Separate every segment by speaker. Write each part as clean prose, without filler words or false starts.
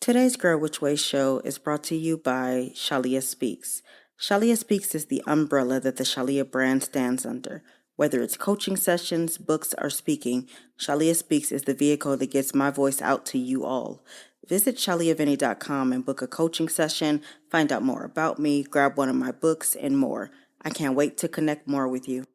Speaker 1: Today's Girl Which Way show is brought to you by Shalia Speaks. Shalia Speaks is the umbrella that the Shalia brand stands under. Whether it's coaching sessions, books, or speaking, Shalia Speaks is the vehicle that gets my voice out to you all. Visit shaliavinny.com and book a coaching session, find out more about me, grab one of my books, and more. I can't wait to connect more with you.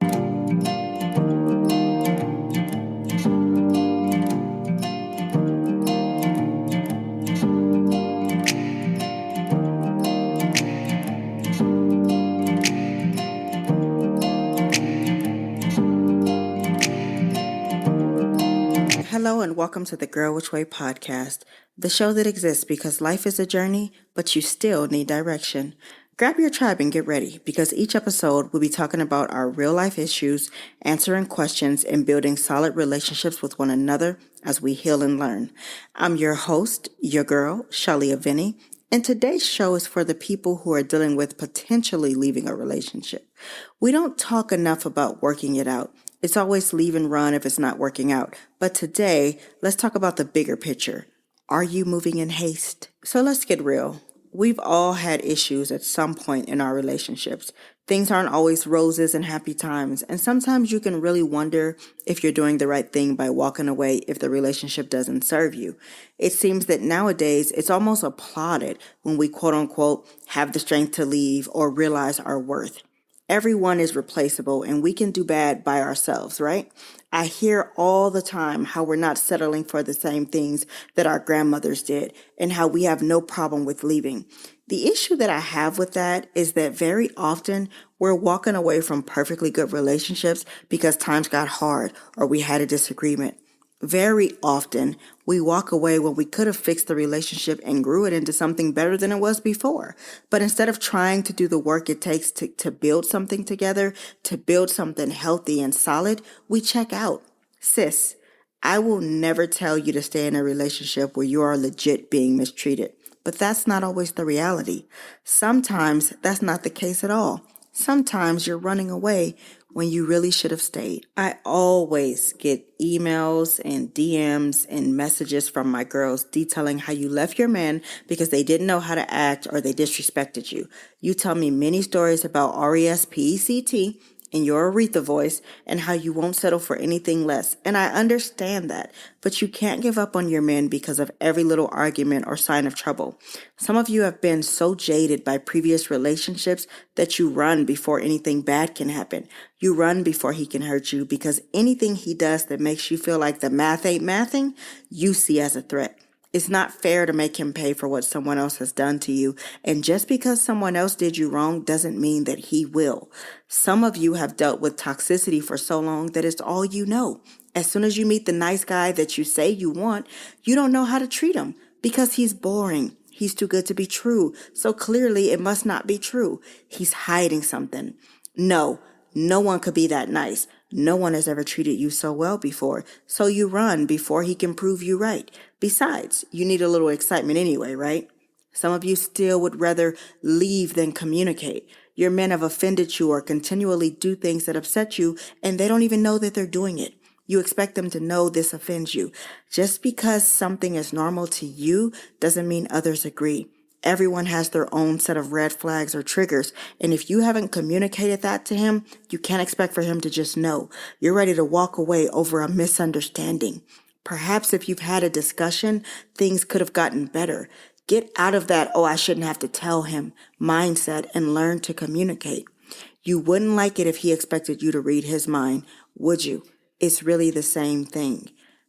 Speaker 1: Hello and welcome to the Girl Which Way podcast, the show that exists because life is a journey, but you still need direction. Grab your tribe and get ready because each episode we'll be talking about our real life issues, answering questions, and building solid relationships with one another as we heal and learn. I'm your host, your girl, Shalia Vinny, and today's show is for the people who are dealing with potentially leaving a relationship. We don't talk enough about working it out. It's always leave and run if it's not working out. But today, let's talk about the bigger picture. Are you moving in haste? So let's get real. We've all had issues at some point in our relationships. Things aren't always roses and happy times, and sometimes you can really wonder if you're doing the right thing by walking away if the relationship doesn't serve you. It seems that nowadays it's almost applauded when we quote unquote have the strength to leave or realize our worth. Everyone is replaceable and we can do bad by ourselves, right? I hear all the time how we're not settling for the same things that our grandmothers did and how we have no problem with leaving. The issue that I have with that is that very often we're walking away from perfectly good relationships because times got hard or we had a disagreement. Very often, we walk away when we could have fixed the relationship and grew it into something better than it was before. But instead of trying to do the work it takes to build something together, to build something healthy and solid, we check out. Sis, I will never tell you to stay in a relationship where you are legit being mistreated. But that's not always the reality. Sometimes that's not the case at all. Sometimes you're running away when you really should have stayed. I always get emails and DMs and messages from my girls detailing how you left your man because they didn't know how to act or they disrespected you. You tell me many stories about RESPECT in your Aretha voice and how you won't settle for anything less. And I understand that, but you can't give up on your men because of every little argument or sign of trouble. Some of you have been so jaded by previous relationships that you run before anything bad can happen. You run before he can hurt you because anything he does that makes you feel like the math ain't mathing, you see as a threat. It's not fair to make him pay for what someone else has done to you. And just because someone else did you wrong doesn't mean that he will. Some of you have dealt with toxicity for so long that it's all you know. As soon as you meet the nice guy that you say you want, you don't know how to treat him because he's boring. He's too good to be true. So clearly it must not be true. He's hiding something. No one could be that nice. No one has ever treated you so well before, so you run before he can prove you right. Besides, you need a little excitement anyway, right? Some of you still would rather leave than communicate. Your men have offended you or continually do things that upset you, and they don't even know that they're doing it. You expect them to know this offends you. Just because something is normal to you doesn't mean others agree. Everyone has their own set of red flags or triggers, and if you haven't communicated that to him, you can't expect for him to just know. You're ready to walk away over a misunderstanding. Perhaps if you've had a discussion, things could have gotten better. Get out of that, I shouldn't have to tell him mindset and learn to communicate. You wouldn't like it if he expected you to read his mind, would you? It's really the same thing.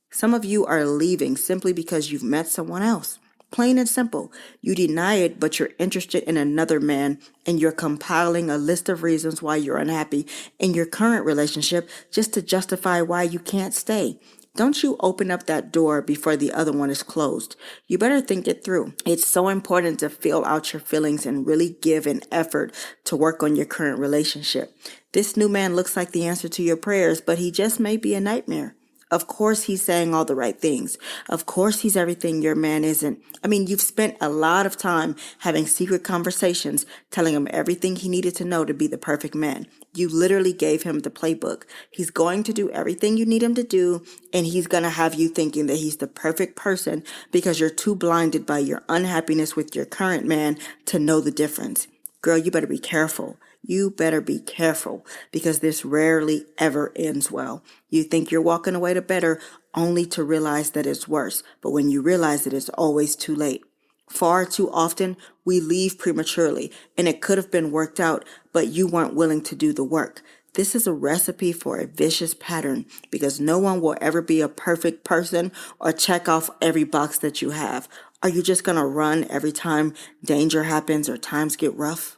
Speaker 1: Some of you are leaving simply because you've met someone else. Plain and simple. You deny it, but you're interested in another man, and you're compiling a list of reasons why you're unhappy in your current relationship just to justify why you can't stay. Don't you open up that door before the other one is closed. You better think it through. It's so important to feel out your feelings and really give an effort to work on your current relationship. This new man looks like the answer to your prayers, but he just may be a nightmare. Of course he's saying all the right things. Of course he's everything your man isn't. I mean, you've spent a lot of time having secret conversations, telling him everything he needed to know to be the perfect man. You literally gave him the playbook. He's going to do everything you need him to do, and he's going to have you thinking that he's the perfect person because you're too blinded by your unhappiness with your current man to know the difference. Girl, you better be careful. You better be careful because this rarely ever ends well. You think you're walking away to better only to realize that it's worse. But when you realize it, it's always too late. Far too often, we leave prematurely and it could have been worked out, but you weren't willing to do the work. This is a recipe for a vicious pattern because no one will ever be a perfect person or check off every box that you have. Are you just going to run every time danger happens or times get rough?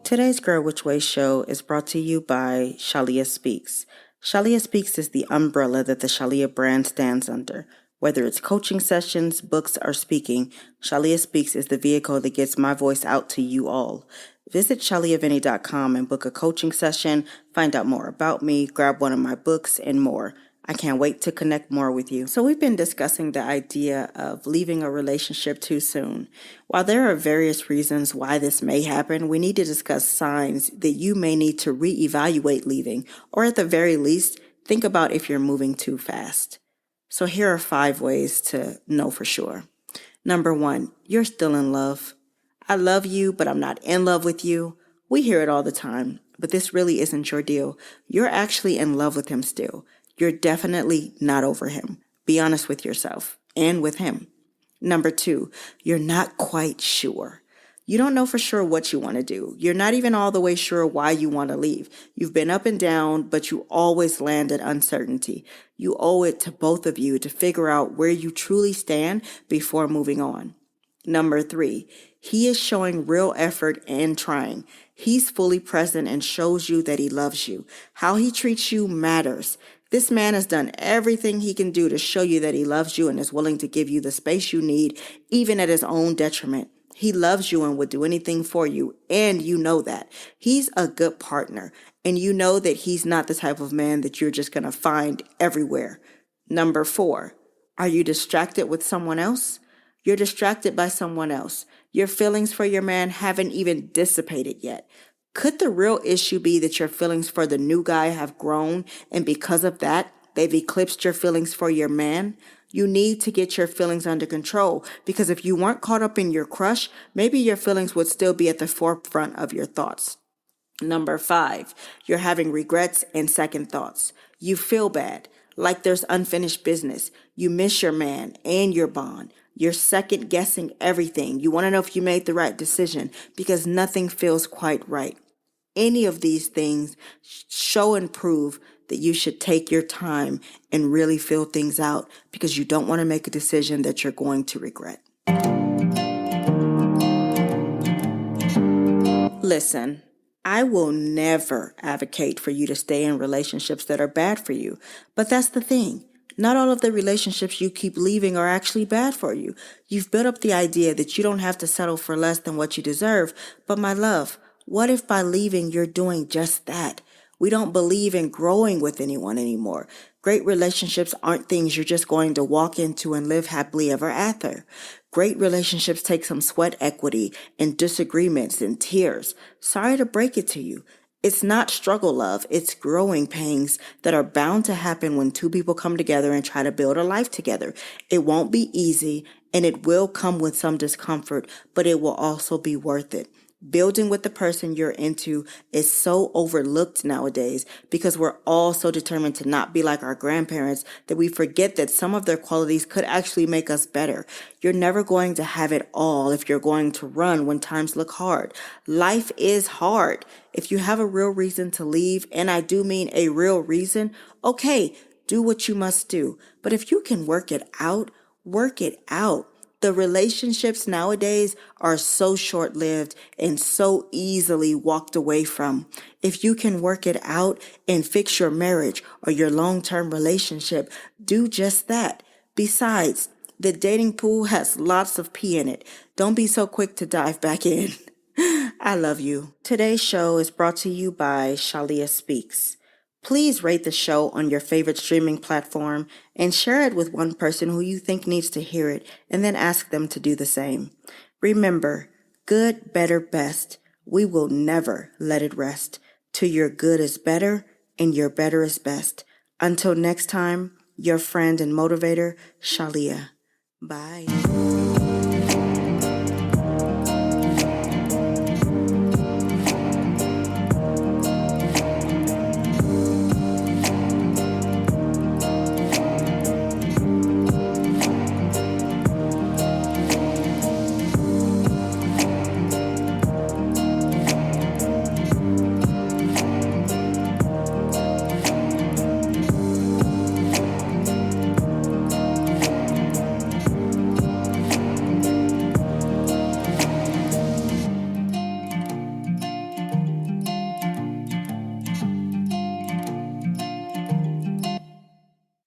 Speaker 1: Today's Girl Which Way show is brought to you by Shalia Speaks. Shalia Speaks is the umbrella that the Shalia brand stands under. Whether it's coaching sessions, books, or speaking, Shalia Speaks is the vehicle that gets my voice out to you all. Visit shaliavinny.com and book a coaching session, find out more about me, grab one of my books, and more. I can't wait to connect more with you. So we've been discussing the idea of leaving a relationship too soon. While there are various reasons why this may happen, we need to discuss signs that you may need to reevaluate leaving, or at the very least, think about if you're moving too fast. So here are 5 ways to know for sure. Number 1, you're still in love. I love you, but I'm not in love with you. We hear it all the time, but this really isn't your deal. You're actually in love with him still. You're definitely not over him. Be honest with yourself and with him. Number 2, you're not quite sure. You don't know for sure what you want to do. You're not even all the way sure why you want to leave. You've been up and down, but you always land at uncertainty. You owe it to both of you to figure out where you truly stand before moving on. Number 3, he is showing real effort and trying. He's fully present and shows you that he loves you. How he treats you matters. This man has done everything he can do to show you that he loves you and is willing to give you the space you need, even at his own detriment. He loves you and would do anything for you, and you know that. He's a good partner, and you know that he's not the type of man that you're just going to find everywhere. Number 4, are you distracted with someone else? You're distracted by someone else. Your feelings for your man haven't even dissipated yet. Could the real issue be that your feelings for the new guy have grown, and because of that, they've eclipsed your feelings for your man? You need to get your feelings under control, because if you weren't caught up in your crush, maybe your feelings would still be at the forefront of your thoughts. Number 5, you're having regrets and second thoughts. You feel bad, like there's unfinished business. You miss your man and your bond. You're second guessing everything. You want to know if you made the right decision because nothing feels quite right. Any of these things show and prove that you should take your time and really feel things out because you don't want to make a decision that you're going to regret. Listen, I will never advocate for you to stay in relationships that are bad for you, but that's the thing. Not all of the relationships you keep leaving are actually bad for you. You've built up the idea that you don't have to settle for less than what you deserve, but my love, what if by leaving you're doing just that? We don't believe in growing with anyone anymore. Great relationships aren't things you're just going to walk into and live happily ever after. Great relationships take some sweat equity and disagreements and tears. Sorry to break it to you. It's not struggle love, it's growing pains that are bound to happen when 2 people come together and try to build a life together. It won't be easy and it will come with some discomfort, but it will also be worth it. Building with the person you're into is so overlooked nowadays because we're all so determined to not be like our grandparents that we forget that some of their qualities could actually make us better. You're never going to have it all if you're going to run when times look hard. Life is hard. If you have a real reason to leave, and I do mean a real reason, okay, do what you must do. But if you can work it out, work it out. The relationships nowadays are so short-lived and so easily walked away from. If you can work it out and fix your marriage or your long-term relationship, do just that. Besides, the dating pool has lots of pee in it. Don't be so quick to dive back in. I love you. Today's show is brought to you by Shalia Speaks. Please rate the show on your favorite streaming platform and share it with one person who you think needs to hear it, and then ask them to do the same. Remember, good, better, best. We will never let it rest. To your good is better and your better is best. Until next time, your friend and motivator, Shalia. Bye.